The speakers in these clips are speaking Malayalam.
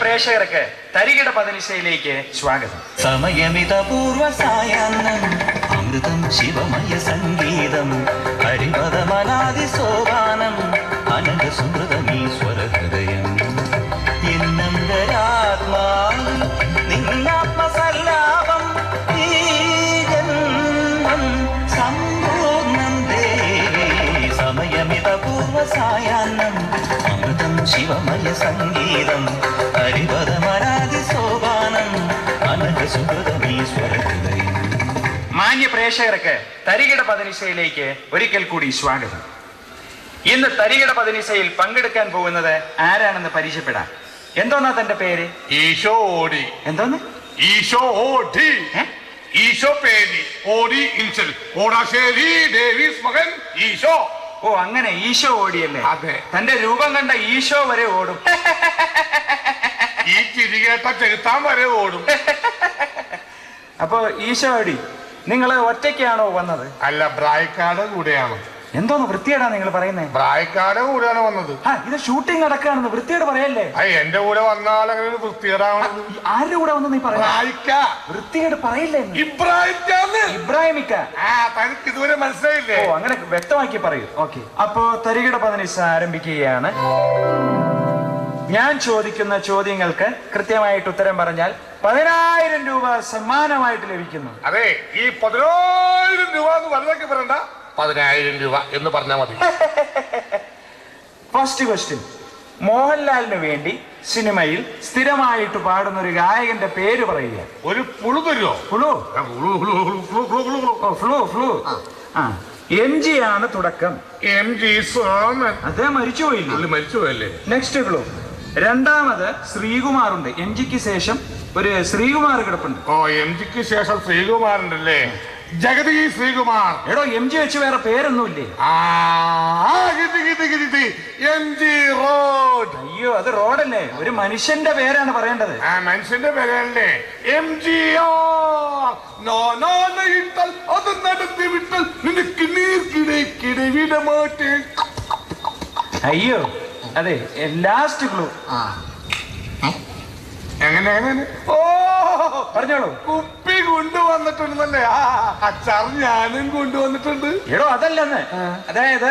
പ്രേക്ഷകർക്ക് തരികിട പതിനിശയിലേക്ക് സ്വാഗതം. സമയമിത പൂർവ സായാഹ്നം അമൃതം ശിവമയ സംഗീതം ഹരിപദമനാദി സോപാനം അനന്ത സുമൃതമീശ്വര ഹൃദയം എന്നന്തരാത്മാവ് നിന്നാത്മസല്ലാപം ഈ ജന്മം സമ്പൂർണ്ണം ദേവി. സമയമിത പൂർവ സായാഹ്നം അമൃതം ശിവമയ സംഗീതം ഹരിപദമനാദി സോപാനം അനന്ത സുമൃതമീശ്വര ഹൃദയം. മാന്യ പ്രേക്ഷകർക്ക് തരികിട പതിനിശയിലേക്ക് ഒരിക്കൽ കൂടി സ്വാഗതം. ഇന്ന് തരികിട പതിനിശയിൽ പങ്കെടുക്കാൻ പോകുന്നത് ആരാണെന്ന് പരിചയപ്പെടാം. എന്തോന്നാ തന്റെ പേര്? ഈശോ ഓടി. എന്തോന്ന്? ഈശോ ഓടി. ഈശോ പേരി ഓടി ഇൻസൽ ഓടാശ്ശേരി ഡേവിസ് മകൻ ഈശോ. ഓ, അങ്ങനെ ഈശോ ഓടിയല്ലേ? അതെ. തന്റെ രൂപം കണ്ട ഈശോ വരെ ഓടും. ഈ ചിരികേട്ട ചെലുത്താൻ വരെ ഓടും. അപ്പൊ ഈശോ ഓടി. നിങ്ങള് ഒറ്റയ്ക്കാണോ വന്നത്? അല്ല, ബ്രായ്ക്കാട് കൂടെയാണ്. എന്തോന്ന് വൃത്തിയേടാ നിങ്ങൾ പറയുന്നേ? ബ്രായ്ക്കാട് കൂടെയാണ് വന്നത്. ഇത് ഷൂട്ടിംഗ് നടക്കുകയാണെന്ന് വൃത്തിയോട് പറയല്ലേ? എന്റെ കൂടെ വന്നാൽ അങ്ങനെ വൃത്തികേടാവണത്. ആരുടെ കൂടെ വന്ന് നീ പറയാ? വൃത്തികേട് പറയില്ലേ? ഇബ്രാഹിമിക്ക. തനിക്ക് ഇതുവരെ മനസ്സിലായില്ലേ? ഓ, അങ്ങനെ വ്യക്തമാക്കി പറയൂ. ഓക്കെ, അപ്പോ തരികിട പതിനിശ ആരംഭിക്കുകയാണ്. ഞാൻ ചോദിക്കുന്ന ചോദ്യങ്ങൾക്ക് കൃത്യമായിട്ട് ഉത്തരം പറഞ്ഞാൽ 10,000 രൂപ സമ്മാനമായിട്ട് ലഭിക്കുന്നു. അതെ, ഈ 10,000 രൂപ എന്ന് വലുതൊക്കെ പറയണ്ട, 10,000 രൂപ എന്ന് പറഞ്ഞാൽ മതി. First question. മോഹൻലാലിന് വേണ്ടി സിനിമയിൽ സ്ഥിരമായിട്ട് പാടുന്ന ഒരു ഗായകന്റെ പേര് പറയുക. ഒരു പുളു തരുമോ? ഫ്ലൂ. MG ആണ് തുടക്കം. MG സോമൻ. അദ്ദേഹം മരിച്ചുപോയില്ലേ? മരിച്ചുപോയല്ലേ? Next clue. രണ്ടാമത് ശ്രീകുമാറുണ്ട്. MGക്ക് ശേഷം ഒരു ശ്രീകുമാർ കിടപ്പുണ്ട്. ഓ, MGക്ക് ശേഷം ശ്രീകുമാറുണ്ടല്ലേ? ജഗതി ശ്രീകുമാർ. എടോ, MG വെച്ച് വേറെ പേരൊന്നുമില്ലേ? MG road. അയ്യോ, അത് റോഡല്ലേ, ഒരു മനുഷ്യന്റെ പേരാണ് പറയേണ്ടത്. മനുഷ്യന്റെ പേരല്ലേ? MGR. അത് നടത്തി വിട്ടാൽ നിനക്ക് നീർക്കിടക്കിടെ വിടമാറ്റേ. അയ്യോ, അതെ. Last clue. എങ്ങനെ? ഓ, പറഞ്ഞോളൂ. കുപ്പി കൊണ്ടുവന്നിട്ടുണ്ടെന്നല്ലേ? അച്ചാർ ഞാനും കൊണ്ടുവന്നിട്ടുണ്ട്. എടോ, അതല്ലെന്ന്. അതായത്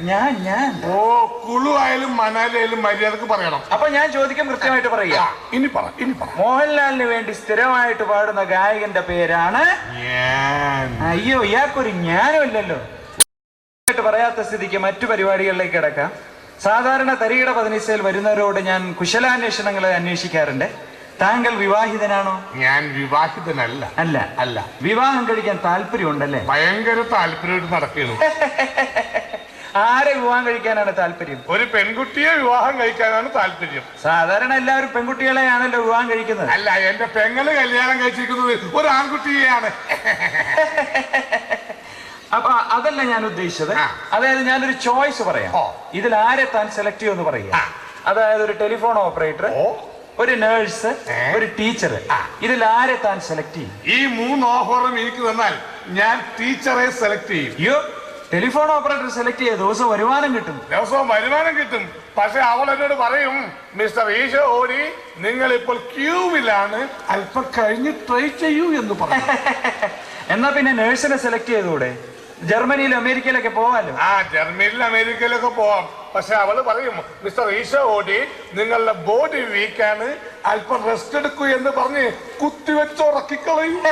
ഞാൻ ഓ, കുളു ആയാലും മനാലി ആയാലും മര്യാദക്ക് പറയണം. അപ്പൊ ഞാൻ ചോദിക്കാൻ കൃത്യമായിട്ട് പറയുക. ഇനി പറ. മോഹൻലാലിന് വേണ്ടി സ്ഥിരമായിട്ട് പാടുന്ന ഗായകന്റെ പേരാണ്? അയ്യോ, ഇയാൾക്കൊരു ജ്ഞാനം ഇല്ലല്ലോ. പറയാത്ത സ്ഥിതിക്ക് മറ്റു പരിപാടികളിലേക്ക് കിടക്കാം. സാധാരണ തരികിട പതിനിശയിൽ വരുന്നവരോട് ഞാൻ കുശലാന്വേഷണങ്ങളെ അന്വേഷിക്കാറുണ്ട്. താങ്കൾ വിവാഹിതനാണോ? ഞാൻ വിവാഹിതനല്ല. അല്ല. വിവാഹം കഴിക്കാൻ താല്പര്യമുണ്ടല്ലേ? ഭയങ്കര താല്പര്യമായിട്ട് നടക്കുന്നു. ആരെ വിവാഹം കഴിക്കാനാണ് താല്പര്യം? ഒരു പെൺകുട്ടിയെ വിവാഹം കഴിക്കാനാണ് താല്പര്യം. സാധാരണ എല്ലാവരും പെൺകുട്ടികളെയാണല്ലോ വിവാഹം കഴിക്കുന്നത്. അല്ല, എന്റെ പെങ്ങള് കല്യാണം കഴിച്ചിരിക്കുന്നത് ഒരു ആൺകുട്ടിയെയാണ്. അപ്പൊ അതല്ല ഞാൻ ഉദ്ദേശിച്ചത്. അതായത് ഞാനൊരു ചോയ്സ് പറയാം. ഇതിൽ ആരെ താൻ സെലക്ട് ചെയ്യുമെന്ന് പറയുക. അതായത് ഒരു ടെലിഫോൺ ഓപ്പറേറ്റർ, ഒരു നേഴ്സ്, ഒരു ടീച്ചർ. ഇതിൽ ആരെ താൻ സെലക്ട് ചെയ്യും? ഈ 3 ഓഫറും എനിക്ക് തന്നാൽ ഞാൻ ടീച്ചറെ സെലക്ട് ചെയ്യും. അയ്യോ, ടെലിഫോൺ ഓപ്പറേറ്റർ സെലക്ട് ചെയ്ത ദിവസം വരുമാനം കിട്ടും. പക്ഷെ അവൾ എന്നോട് പറയും, മിസ്റ്റർ ഈശോ ഓടി, നിങ്ങൾ ഇപ്പോൾ ക്യൂവിലാണ്, അല്പം കഴിഞ്ഞ് ട്രൈ ചെയ്യൂ എന്ന് പറയും. എന്നാ പിന്നെ നേഴ്സിനെ സെലക്ട് ചെയ്തൂടെ? ജർമ്മനിയിലും അമേരിക്കയിലൊക്കെ പോവാലോ. ജർമ്മനിയിലും അമേരിക്കയിലൊക്കെ പോവാം. പക്ഷെ അവള് പറയും, മിസ്റ്റർ ഈശോ ഓടി, നിങ്ങളുടെ ബോഡി വീക്കാണ്, അല്പം റെസ്റ്റ് എടുക്കൂ എന്ന് പറഞ്ഞ് കുത്തിവെച്ച് ഉറക്കിക്കളയും.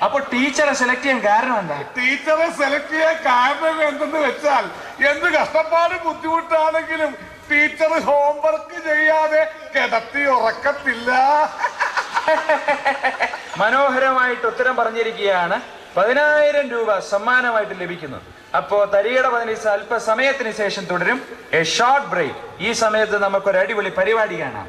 അപ്പൊ ടീച്ചറെ സെലക്ട് ചെയ്യാൻ കാരണം എന്താ? ടീച്ചറെ സെലക്ട് ചെയ്യാൻ കാരണം എന്തെന്ന് വെച്ചാൽ, എന്ത് കഷ്ടപ്പാട് ബുദ്ധിമുട്ടാണെങ്കിലും ടീച്ചർ ഹോംവർക്ക് ചെയ്യാതെ കിടത്തി ഉറക്കത്തില്ല. മനോഹരമായിട്ട് ഉത്തരം പറഞ്ഞിരിക്കുകയാണ്. 10,000 രൂപ സമ്മാനമായിട്ട് ലഭിക്കുന്നു. അപ്പോ തരികിട പതിനിശ അല്പസമയത്തിന് ശേഷം തുടരും. A short break. ഈ സമയത്ത് നമുക്കൊരു അടിപൊളി പരിപാടി കാണാം.